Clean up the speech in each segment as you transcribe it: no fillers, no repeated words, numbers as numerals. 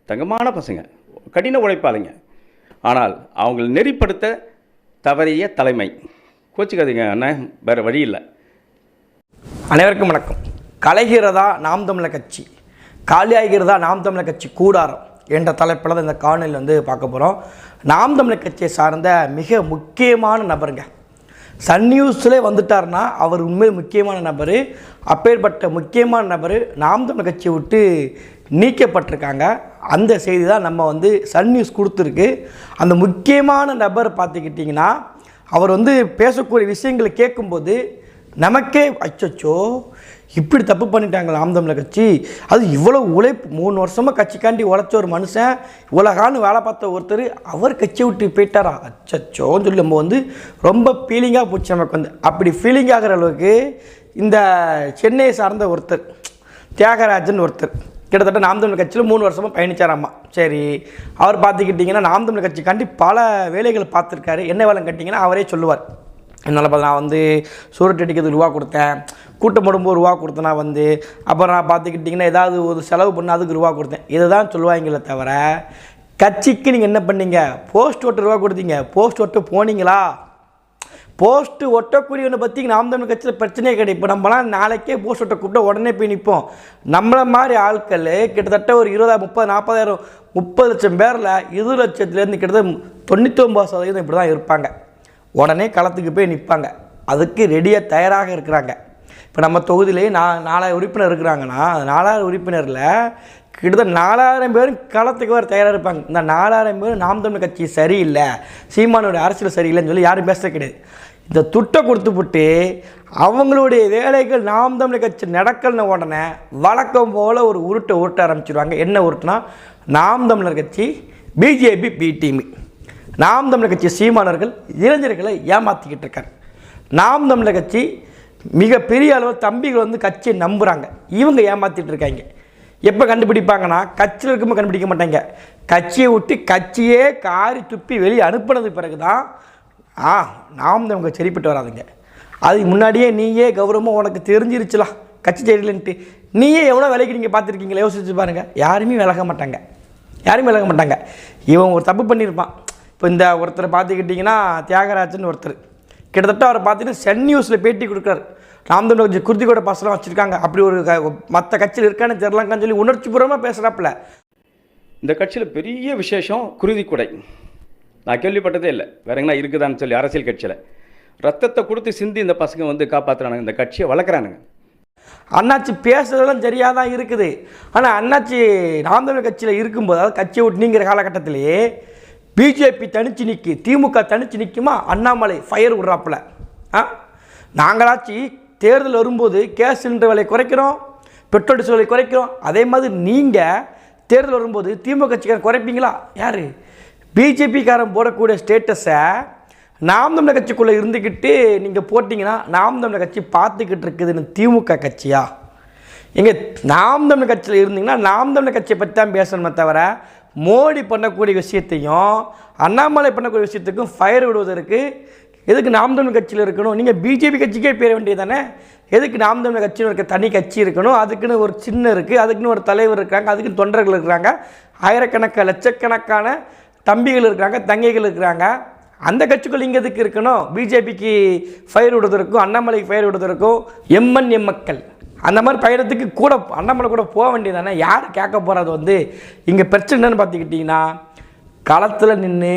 தங்கமான பசங்க, கடின உழைப்பாளிங்க. ஆனால் அவங்களை நெறிப்படுத்த தவறிய தலைமை. கோச்சிக்காதீங்க அண்ணன், வேறு வழி இல்லை. அனைவருக்கும் வணக்கம். கலைகிறதா நாம் தமிழர் கட்சி, காலியாகிறதா நாம் தமிழர் கட்சி கூடாரம் என்ற தலைப்பில் தான் இந்த காணொலியில் பார்க்க போகிறோம். நாம் தமிழர் கட்சியை சார்ந்த மிக முக்கியமான நபருங்க. சன் நியூஸில் வந்துட்டார்னா அவர் உண்மையில் முக்கியமான நபர். அப்பேற்பட்ட முக்கியமான நபர் நாம் தமிழர் கட்சியை விட்டு நீக்கப்பட்டிருக்காங்க. அந்த செய்தி தான் நம்ம சன் நியூஸ் கொடுத்துருக்கு. அந்த முக்கியமான நபர் பார்த்துக்கிட்டிங்கன்னா அவர் பேசக்கூடிய விஷயங்களை கேட்கும்போது நமக்கே அச்சோ இப்படி தப்பு பண்ணிட்டாங்க நாம் தமிழர் கட்சி. அது இவ்வளோ உழைப்பு, 3 வருஷமாக கட்சிக்காண்டி உழைச்ச ஒரு மனுஷன், இவ்வளோ காலம் வேலை பார்த்த ஒருத்தர் அவர் கட்சியை விட்டு போயிட்டாரா, அச்சோன்னு சொல்லி நம்ம ரொம்ப ஃபீலிங்காக போச்சு. நமக்கு அப்படி ஃபீலிங் ஆகிற அளவுக்கு இந்த சென்னையை சார்ந்த ஒருத்தர் தியாகராஜன் ஒருத்தர் கிட்டத்தட்ட நாம் தமிழர் கட்சியில் 3 வருஷமாக பயணிச்சாராம்மா. சரி, அவர் பார்த்துக்கிட்டிங்கன்னா நாம் தமிழர் கட்சிக்காண்டி பல வேலைகள் பார்த்துருக்காரு. என்ன வேலைன்னு கேட்டிங்கன்னா அவரே சொல்லுவார். என்னால் நான் சூரட் அடிக்கிறதுக்கு ரூபா கொடுத்தேன், கூட்டம் போடும்போது ரூபா கொடுத்தேன், அப்புறம் நான் பார்த்துக்கிட்டிங்கன்னா ஏதாவது ஒரு செலவு பண்ண அதுக்கு ரூபா கொடுத்தேன், இதை தான் சொல்லுவாங்களே தவிர கட்சிக்கு நீங்கள் என்ன பண்ணீங்க, போஸ்ட் ஒட்ட ரூபா கொடுத்தீங்க, போஸ்ட் ஒட்ட போனீங்களா? போஸ்ட்டு ஒட்டக்கூடியவனை பற்றி நாம் தமிழர் கட்சியில் பிரச்சனையே கிடையாது. இப்போ நம்மளாம் நாளைக்கே போஸ்ட் ஒட்ட கூப்பிட்டு உடனே போய் நிற்போம். நம்மளை மாதிரி ஆட்கள் கிட்டத்தட்ட ஒரு 20, 30, 40,000, 30 லட்சம் பேரில் 20 லட்சத்துலேருந்து கிட்டத்தட்ட 99% இப்படி தான் இருப்பாங்க. உடனே களத்துக்கு போய் நிற்பாங்க. அதுக்கு ரெடியாக தயாராக இருக்கிறாங்க. இப்போ நம்ம தொகுதியிலேயே 4000 உறுப்பினர் இருக்கிறாங்கன்னா அந்த 4000 உறுப்பினரில் கிட்டத்தட்ட 4000 பேரும் களத்துக்கு வர தயாராக இருப்பாங்க. இந்த 4000 பேரும் நாம் தமிழர் கட்சி சரியில்லை, சீமானுடைய அரசியல் சரியில்லைன்னு சொல்லி யாரும் பேச கிடையாது. இந்த துட்டை கொடுத்துப்புட்டு அவங்களுடைய வேலைகள் நாம் தமிழர் கட்சி நடக்கலன்னு உடனே வழக்கம் போல் ஒரு உருட்ட ஆரம்பிச்சிடுவாங்க. என்ன உருட்டுனா, நாம் தமிழர் கட்சி பிஜேபி பி டீம், நாம் தமிழர் கட்சி சீமானவர்கள் இளைஞர்களை ஏமாற்றிக்கிட்டு இருக்கார். நாம் தமிழர் கட்சி மிகப்பெரிய அளவு தம்பிகள் கட்சியை நம்புகிறாங்க, இவங்க ஏமாற்றிட்டு இருக்காங்க. எப்போ கண்டுபிடிப்பாங்கன்னா கட்சியில் இருக்கும்போது கண்டுபிடிக்க மாட்டாங்க. கட்சியை விட்டு கட்சியே காரி துப்பி வெளியே அனுப்பினது பிறகு தான் நாம் தமிழர் சரிப்பட்டு வராதுங்க. அதுக்கு முன்னாடியே நீயே கௌரவமாக உனக்கு தெரிஞ்சிருச்சுலாம் கட்சி சரியில்லைன்ட்டு நீயே எவ்வளோ விலைக்கு நீங்கள் பார்த்துருக்கீங்களா, யோசிச்சு பாருங்கள். யாருமே விலக மாட்டாங்க. இவன் ஒரு தப்பு பண்ணியிருப்பான். இப்போ இந்த ஒருத்தரை பார்த்துக்கிட்டிங்கன்னா தியாகராஜன் ஒருத்தர், கிட்டத்தட்ட அவரை பார்த்துட்டு சன் நியூஸில் பேட்டி கொடுக்குறாரு. நாம் தமிழர் கட்சி குருதி கூட பசலாம் வச்சுருக்காங்க, அப்படி ஒரு மற்ற கட்சியில் இருக்கான்னு தெரிலங்கான்னு சொல்லி உணர்ச்சி பூர்வமாக பேசுகிறாப்புல. இந்த கட்சியில் பெரிய விசேஷம் குருதி கொடை. நான் கேள்விப்பட்டதே இல்லை, வேற எங்கன்னா இருக்குதான்னு சொல்லி. அரசியல் கட்சியில் ரத்தத்தை கொடுத்து சிந்தி இந்த பசங்க காப்பாற்றுறானுங்க, இந்த கட்சியை வளர்க்குறானுங்க. அண்ணாச்சி பேசுறதெல்லாம் சரியாக தான் இருக்குது. ஆனால் அண்ணாச்சி நாம் தமிழர் கட்சியில் இருக்கும்போது, அதாவது கட்சியை விட்டு நீங்கிற காலகட்டத்திலேயே பிஜேபி தனிச்சு நிற்கி, திமுக தனிச்சு நிற்குமா, அண்ணாமலை ஃபயர் விடுறாப்புல. நாங்களாச்சு தேர்தல் வரும்போது கேஸ் சிலிண்டர் விலை குறைக்கிறோம், பெட்ரோல் டீசல் விலை குறைக்கிறோம். அதே மாதிரி நீங்கள் தேர்தல் வரும்போது திமுக கட்சிக்காரன் குறைப்பீங்களா? யார்? பிஜேபிக்காரன் போடக்கூடிய ஸ்டேட்டஸை நாம் தமிழர் கட்சிக்குள்ளே இருந்துக்கிட்டு நீங்கள் போட்டிங்கன்னா நாம் தமிழர் கட்சி பார்த்துக்கிட்டு இருக்குதுன்னு திமுக கட்சியா? எங்கே நாம் தமிழர் கட்சியில் இருந்தீங்கன்னா நாம் தமிழர் கட்சியை பற்றி தான் பேசணுமே தவிர மோடி பண்ணக்கூடிய விஷயத்தையும் அண்ணாமலை பண்ணக்கூடிய விஷயத்துக்கும் ஃபயர் விடுவதற்கு எதுக்கு நாம் தமிழர் கட்சியில் இருக்கணும்? நீங்கள் பிஜேபி கட்சிக்கே பேர வேண்டியது தானே. எதுக்கு நாம் தமிழர் கட்சின்னு இருக்க தனி கட்சி இருக்கணும்? அதுக்குன்னு ஒரு சின்ன இருக்குது, அதுக்குன்னு ஒரு தலைவர் இருக்கிறாங்க, அதுக்குன்னு தொண்டர்கள் இருக்கிறாங்க, ஆயிரக்கணக்கான லட்சக்கணக்கான தம்பிகள் இருக்கிறாங்க, தங்கைகள் இருக்கிறாங்க. அந்த கட்சிக்குள் இங்கே எதுக்கு இருக்கணும்? பிஜேபிக்கு ஃபயர் விடுவதற்கும் அண்ணாமலைக்கு ஃபயர் விடுவதற்கும் எம்என்எம்க்கள் அந்த மாதிரி பயணத்துக்கு கூட அண்ணாமலை கூட போக வேண்டியதானே. யார் கேட்க போகிறது? இங்கே பிரச்சனை என்னன்னு பார்த்துக்கிட்டிங்கன்னா, களத்தில் நின்று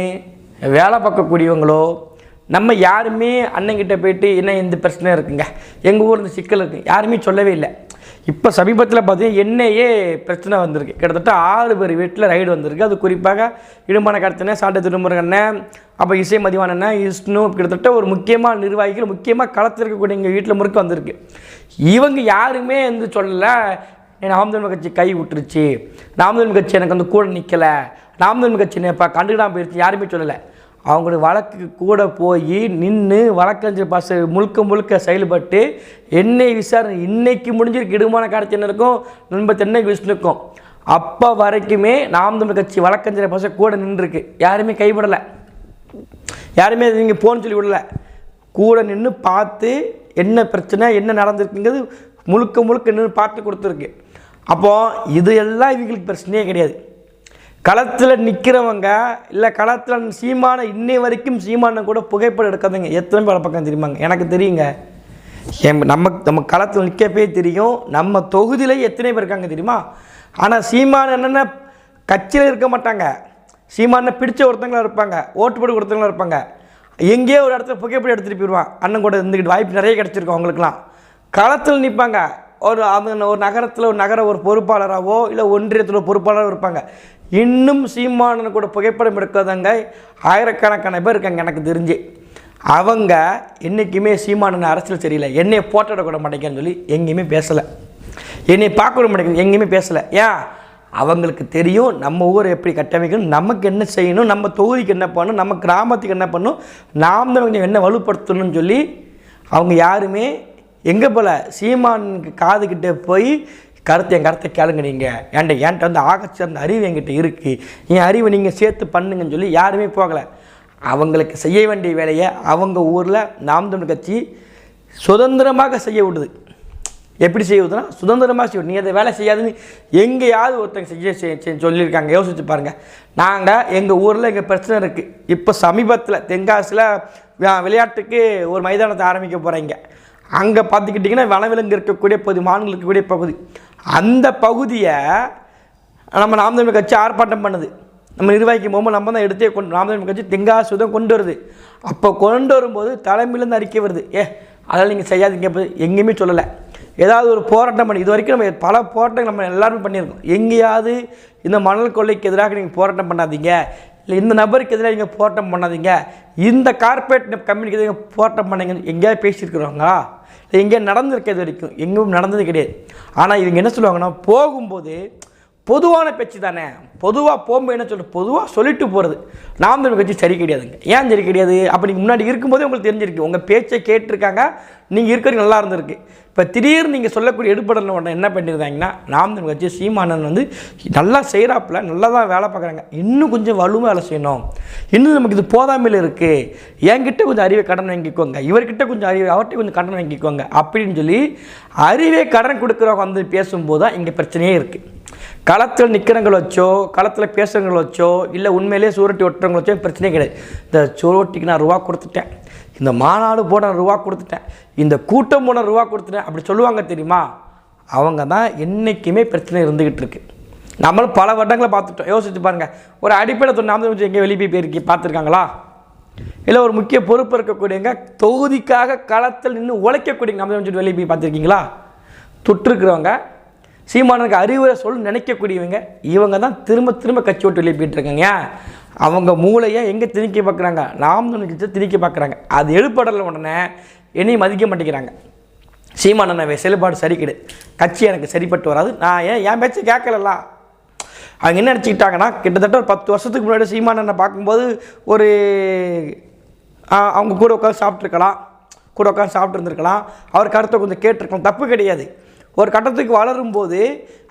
வேலை பார்க்கக்கூடியவங்களோ நம்ம யாருமே அண்ணங்கிட்ட போயிட்டு என்ன இந்த பிரச்சனை இருக்குங்க, எங்கள் ஊர் இந்த சிக்கல் இருக்குது, யாருமே சொல்லவே இல்லை. இப்போ சமீபத்தில் பார்த்தீங்கன்னா என்னையே பிரச்சனை வந்திருக்கு. கிட்டத்தட்ட 6 பேர் வீட்டில் ரைடு வந்திருக்கு. அது குறிப்பாக இடுமான கடத்தினேன், சாட்டை திருமுருகண்ணன், அப்போ இசை மதிவானண்ணன், விஷ்ணு, கிட்டத்தட்ட ஒரு முக்கியமான நிர்வாகிகள், முக்கியமாக களத்தில் இருக்கக்கூடிய எங்கள் வீட்டில் முறுக்க வந்திருக்கு. இவங்க யாருமே சொல்லலை நாம் தமிழர் கட்சி கை விட்டுருச்சு, நாம் தமிழர் கட்சி எனக்கு கூட நிற்கலை, நாம் தமிழர் கட்சி இப்போ கண்டுக்கிடாமல் போயிடுச்சு, யாருமே சொல்லலை. அவங்களுடைய வழக்கு கூட போய் நின்று வழக்கறிஞர் முழுக்க செயல்பட்டு என்னை விசாரணை இன்னைக்கு முடிஞ்சிருக்கு. இடுமான கார்த்தியனருக்கும் நண்பர் தென்னை விஷ்ணுக்கும் அப்போ வரைக்குமே நாம் தமிழர் கட்சி வழக்கறிஞர் பசங்க கூட நின்றுருக்கு. யாருமே கைவிடலை, யாருமே நீங்கள் போன்னு சொல்லி விடலை. கூட நின்று பார்த்து என்ன பிரச்சனை என்ன நடந்திருக்குங்கிறது முழுக்க நின்று பார்த்து கொடுத்துருக்கு. அப்போது இது எல்லாம் இவங்களுக்கு பிரச்சனையே கிடையாது. களத்தில் நிற்கிறவங்க இல்லை களத்தில் சீமானை இன்னை வரைக்கும் சீமானை கூட புகைப்படம் எடுக்காதீங்க. எத்தனை பேர் பக்கம் தெரியுமாங்க? எனக்கு தெரியுங்க. நம்ம களத்தில் நிற்கப்பே தெரியும். நம்ம தொகுதியிலே எத்தனை பேர் இருக்காங்க தெரியுமா? ஆனால் சீமான் என்னென்ன கட்சியில் இருக்க மாட்டாங்க. சீமானை பிடிச்ச ஒருத்தங்களாக இருப்பாங்க, ஓட்டு போட்டு ஒருத்தங்களாக இருப்பாங்க. எங்கேயோ ஒரு இடத்துல புகைப்படம் எடுத்துகிட்டு போயிடுவான். அண்ணன் கூட இருந்துக்கிட்டு வாய்ப்பு நிறைய கிடச்சிருக்கோம் அவங்களுக்குலாம். களத்தில் நிற்பாங்க. ஒரு நகரத்தில் ஒரு பொறுப்பாளராகவோ இல்லை ஒன்றியத்தில் ஒரு பொறுப்பாளராக இருப்பாங்க. இன்னும் சீமானன் கூட புகைப்படம் எடுக்காதவங்க ஆயிரக்கணக்கான பேர் இருக்காங்க எனக்கு தெரிஞ்சு. அவங்க என்றைக்குமே சீமானன் அரசியல் சரியில்லை, என்னையை போட்டோ எடுக்க மாட்டேங்கன்னு சொல்லி எங்கேயுமே பேசலை, என்னை பார்க்க விட மாட்டேங்குது, எங்கேயுமே பேசலை. ஏன்? அவங்களுக்கு தெரியும் நம்ம ஊரை எப்படி கட்டமைக்கணும், நமக்கு என்ன செய்யணும், நம்ம தொகுதிக்கு என்ன பண்ணணும், நம்ம கிராமத்துக்கு என்ன பண்ணணும், நாம் தான் என்ன வலுப்படுத்தணும்னு சொல்லி அவங்க யாருமே எங்கே போல் சீமானுக்கு காதுகிட்ட போய் என் கருத்தை கேளுங்க நீங்கள், என்கிட்ட வந்து ஆகச்சிறந்த அறிவு என்கிட்ட இருக்குது, என் அறிவை நீங்கள் சேர்த்து பண்ணுங்கன்னு சொல்லி யாருமே போகலை. அவங்களுக்கு செய்ய வேண்டிய வேலையை அவங்க ஊரில் நாம் தமிழர் கட்சி சுதந்திரமாக செய்ய விடுது. எப்படி செய்யுதுன்னா சுதந்திரமாக செய்யும். நீ அதை வேலை செய்யாதுன்னு எங்கேயாவது ஒருத்தங்க செய்ய சொல்லியிருக்காங்க? யோசிச்சு பாருங்கள். நாங்கள் எங்கள் ஊரில் எங்கள் பிரச்சனை இருக்குது. இப்போ சமீபத்தில் தென்காசியில் விளையாட்டுக்கு ஒரு மைதானத்தை ஆரம்பிக்க போகிறீங்க. அங்கே பார்த்துக்கிட்டிங்கன்னா வனவிலங்கு இருக்கக்கூடிய பகுதி, மான்கள் இருக்கக்கூடிய பகுதி, அந்த பகுதியை நம்ம நாம் தமிழர் கட்சி ஆர்ப்பாட்டம் பண்ணுது. நம்ம நிர்வாகிக்கும் போகும்போது நம்ம தான் எடுத்தே நாம் தமிழர் கட்சி தென்காசி தான் கொண்டு வருது. அப்போ கொண்டு வரும்போது தலைமையிலேருந்து அறிக்கை வருது, அதனால் நீங்கள் செய்யாதீங்க. எங்கேயுமே சொல்லலை. ஏதாவது ஒரு போராட்டம் பண்ணி இது வரைக்கும் நம்ம பல போராட்டங்கள் நம்ம எல்லாருமே பண்ணியிருக்கோம். எங்கேயாவது இந்த மணல் கொள்ளைக்கு எதிராக நீங்கள் போராட்டம் பண்ணாதீங்க, இல்லை இந்த நபருக்கு எதிராக நீங்கள் போராட்டம் பண்ணாதீங்க, இந்த கார்பரேட் கம்பெனிக்கு எதிராக போராட்டம் பண்ணீங்க எங்கேயாவது பேசியிருக்கிறவங்களா? இல்லை எங்கேயா நடந்திருக்கிறது வரைக்கும் எங்கேயும் நடந்தது கிடையாது. ஆனால் இவங்க என்ன சொல்லுவாங்கன்னா, போகும்போது பொதுவான பேச்சு தானே, பொதுவாக போகும்போது என்ன சொல்கிறது, பொதுவாக சொல்லிட்டு போகிறது. நாம் தமிழர் கட்சி சரி கிடையாதுங்க. ஏன் சரி கிடையாது? அப்போ நீங்கள் முன்னாடி இருக்கும்போதே உங்களுக்கு தெரிஞ்சிருக்கு, உங்கள் பேச்சை கேட்டிருக்காங்க, நீங்கள் இருக்கிறது நல்லா இருந்திருக்கு. இப்போ திடீர்னு நீங்கள் சொல்லக்கூடிய எடுப்படல உடனே என்ன பண்ணியிருந்தாங்கன்னா, நாம் தமிழர் கட்சி சீமானன் வந்து நல்லா செய்கிறாப்புல, நல்லா தான் வேலை பார்க்குறாங்க, இன்னும் கொஞ்சம் வலுவாக வேலை செய்யணும், இன்னும் நமக்கு இது போதாமையில் இருக்குது, என்கிட்ட கொஞ்சம் அறிவை கடன் வாங்கிக்கோங்க, இவர்கிட்ட கொஞ்சம் அறிவை அவர்கிட்ட கொஞ்சம் கடன் வாங்கிக்கோங்க அப்படின்னு சொல்லி அறிவே கடன் கொடுக்குறவங்க வந்து பேசும்போது தான் இங்கே பிரச்சனையே இருக்குது. களத்தில் நிற்கிறவங்களை வச்சோ, களத்தில் பேசுகிறவங்களை வச்சோ, இல்லை உண்மையிலே சூரட்டி ஒட்டுறவங்களை வச்சோ பிரச்சனையே கிடையாது. இந்த சூரட்டிக்கு நான் ரூபா கொடுத்துட்டேன், இந்த மாநாடு போட நான் ரூபா கொடுத்துட்டேன், இந்த கூட்டம் போன ரூபா கொடுத்துட்டேன் அப்படி சொல்லுவாங்க தெரியுமா? அவங்க தான் என்றைக்குமே பிரச்சனை இருந்துக்கிட்டு இருக்கு. நம்மளும் பல வருடங்களை பார்த்துட்டோம். யோசிச்சு பாருங்கள். ஒரு அடிப்படை நாம் தமிழர் எங்கே வெளியே போய் பார்த்துருக்காங்களா? இல்லை ஒரு முக்கிய பொறுப்பு இருக்கக்கூடியவங்க தொகுதிக்காக களத்தில் நின்று உழைக்கக்கூடிய நாம் தமிழர் வெளியே போய் பார்த்துருக்கீங்களா? தொற்றுக்கிறவங்க, சீமானுக்கு அறிவுரை சொல்ல நினைக்கக்கூடியவங்க, இவங்க தான் திரும்ப திரும்ப கட்சி விட்டு வெளியே போயிட்டுருக்காங்க. அவங்க மூளையை எங்கே திணிக்க பார்க்குறாங்க? நாம் தமிழர் திணிக்க பார்க்குறாங்க. அது எழுப்படலை உடனே என்னையும் மதிக்க மாட்டேங்கிறாங்க. சீமானன் செயல்பாடு சரி கிடையாது, கட்சி எனக்கு சரிப்பட்டு வராது, நான் என் பேச்சை கேட்கலாம். அவங்க என்ன நினச்சிக்கிட்டாங்கன்னா, கிட்டத்தட்ட ஒரு 10 வருஷத்துக்கு முன்னாடி சீமானனை பார்க்கும்போது ஒரு அவங்க கூட உட்காந்து சாப்பிட்ருக்கலாம், கூட உட்காந்து சாப்பிட்ருந்துருக்கலாம், அவர் கருத்தை கொஞ்சம் கேட்டிருக்கலாம், தப்பு கிடையாது. ஒரு கட்டத்துக்கு வளரும்போது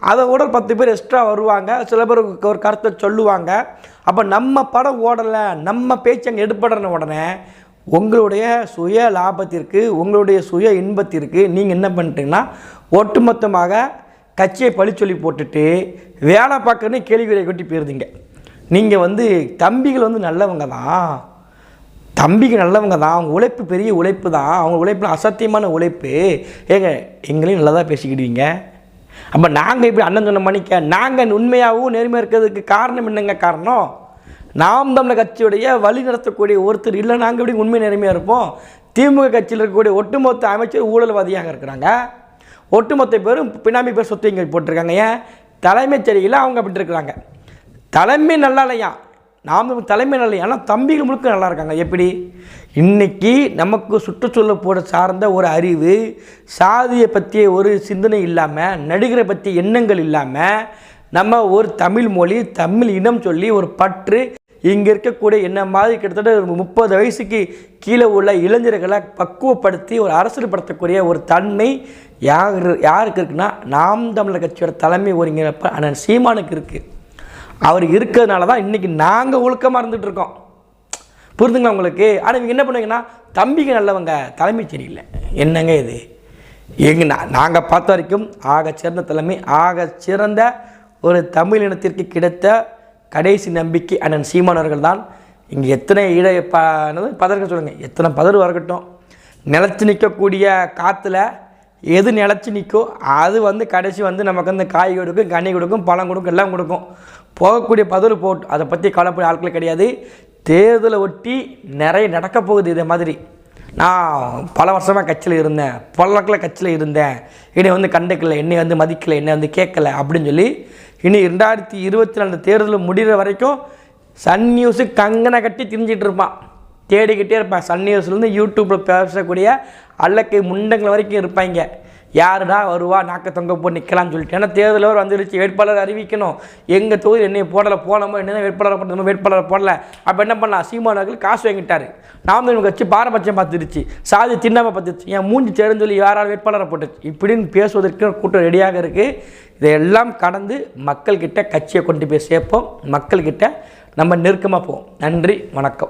அதை விட 10 பேர் எக்ஸ்ட்ரா வருவாங்க, சில பேர் ஒரு கருத்தை சொல்லுவாங்க. அப்போ நம்ம படம் ஓடலை, நம்ம பேச்சு அங்கே எடுப்படன உடனே உங்களுடைய சுய லாபத்திற்கு, உங்களுடைய சுய இன்பத்திற்கு நீங்கள் என்ன பண்ணிட்டீங்கன்னா, ஒட்டுமொத்தமாக கட்சியை பழி சொல்லி போட்டுட்டு வேலை பார்க்கறனே கேள்விகளை கொட்டி போயிருந்தீங்க. நீங்கள் வந்து தம்பிகள் வந்து நல்லவங்க தான், தம்பிக்கு நல்லவங்க தான், அவங்க உழைப்பு பெரிய உழைப்பு தான், அவங்க உழைப்பில் அசத்தியமான உழைப்பு, எங்களையும் நல்லா தான் பேசிக்கிடுவீங்க. அப்போ நாங்கள் இப்படி அண்ணன் சொன்ன மணிக்க நாங்கள் உண்மையாகவும் நேர்மையாக இருக்கிறதுக்கு காரணம் என்னங்க? காரணம் நாம் தமிழர் கட்சியுடைய வழி நடத்தக்கூடிய ஒருத்தர் இல்லை. நாங்கள் எப்படி உண்மை நேர்மையாக இருப்போம்? திமுக கட்சியில் இருக்கக்கூடிய ஒட்டுமொத்த அமைச்சர் ஊழல்வாதியாக இருக்கிறாங்க, ஒட்டுமொத்த பேரும் பினாமி பேர் சொத்து இங்கே போட்டிருக்காங்க. ஏன்? தலைமை சரியில்லை, அவங்க அப்படி இருக்கிறாங்க. தலைமை நல்லா இல்லையா? நாம் தலைமை நல்லா, ஆனால் தம்பிகள் முழுக்க நல்லா இருக்காங்க. எப்படி? இன்றைக்கி நமக்கு சுற்றுச்சூழல் போட சார்ந்த ஒரு அறிவு, சாதியை பற்றிய ஒரு சிந்தனை இல்லாமல், நடிகரை பற்றிய எண்ணங்கள் இல்லாமல், நம்ம ஒரு தமிழ் மொழி, தமிழ் இனம் சொல்லி ஒரு பற்று, இங்கே இருக்கக்கூடிய என்ன மாதிரி கிட்டத்தட்ட 30 வயசுக்கு கீழே உள்ள இளைஞர்களை பக்குவப்படுத்தி ஒரு அரசியல்படுத்தக்கூடிய ஒரு தன்மை யாருக்கு இருக்குன்னா, நாம் தமிழர் கட்சியோட தலைமை ஒருங்கிணைப்பு அண்ணன் சீமானுக்கு இருக்குது. அவர் இருக்கிறதுனால தான் இன்றைக்கி நாங்கள் ஒழுக்கமாக இருந்துகிட்ருக்கோம். புரிதுங்களா உங்களுக்கு? ஆனால் இவங்க என்ன பண்ணுவீங்கன்னா, தம்பிக்கு நல்லவங்க, தலைமை சரியில்லை. என்னங்க இது? நாங்கள் பார்த்த வரைக்கும் ஆக சிறந்த தலைமை, ஆக சிறந்த ஒரு தமிழ் இனத்திற்கு கிடைத்த கடைசி நம்பிக்கை அண்ணன் சீமானவர்கள் தான். இங்கே எத்தனை பதர்கள் சொல்லுங்கள், எத்தனை பதர் வரக்கட்டும், நிலச்சி நிற்கக்கூடிய காற்றுல எது நிலச்சி நிற்கோ அது வந்து கடைசி வந்து நமக்கு வந்து காய் கொடுக்கும், கனி கொடுக்கும், பழம் கொடுக்கும், எல்லாம் கொடுக்கும். போகக்கூடிய பதறு போட்டு அதை பற்றி கவலைப்பட ஆட்கள் கிடையாது. தேர்தலை ஒட்டி நிறைய நடக்க போகுது. இதே மாதிரி நான் பல வருஷமாக கட்சியில் இருந்தேன், பல நாட்களில் கட்சியில் இருந்தேன், என்னை வந்து கண்டுக்கலை, என்னை வந்து மதிக்கலை, என்னை வந்து கேட்கலை அப்படின்னு சொல்லி இனி 2024 தேர்தல் முடிகிற வரைக்கும் சன் நியூஸு கங்கனை கட்டி திரிஞ்சிட்டு இருப்பான், தேடிக்கிட்டே இருப்பான். சன் நியூஸ்லேருந்து யூடியூப்பில் பேசக்கூடிய அல்லக்கை முண்டங்கள் வரைக்கும் இருப்பாங்க. யாருடா வருவா நாக்க தொங்க போட்டு நிற்கலான்னு சொல்லிட்டு. ஏன்னா தேர்தலவர் வந்துருச்சு, வேட்பாளர் அறிவிக்கணும். எங்கள் தொகுதி என்னை போடலை, போனோமோ என்ன வேட்பாளரை போட்டு நம்ம வேட்பாளரை போடலை. அப்போ என்ன பண்ணலாம், சீமானவர்கள் காசு வாங்கிட்டார். நாம் தமிழ் கட்சி பாரபட்சம் பார்த்துருச்சு, சாதி திண்ணாமல் பார்த்துருச்சு, என் மூஞ்சி சேருன்னு சொல்லி யாராவது வேட்பாளரை போட்டுச்சு இப்படின்னு பேசுவதற்கு கூட்டம் ரெடியாக இருக்குது. இதையெல்லாம் கடந்து மக்கள்கிட்ட கட்சியை கொண்டு போய் சேர்ப்போம், மக்கள்கிட்ட நம்ம நெருக்கமாக போவோம். நன்றி, வணக்கம்.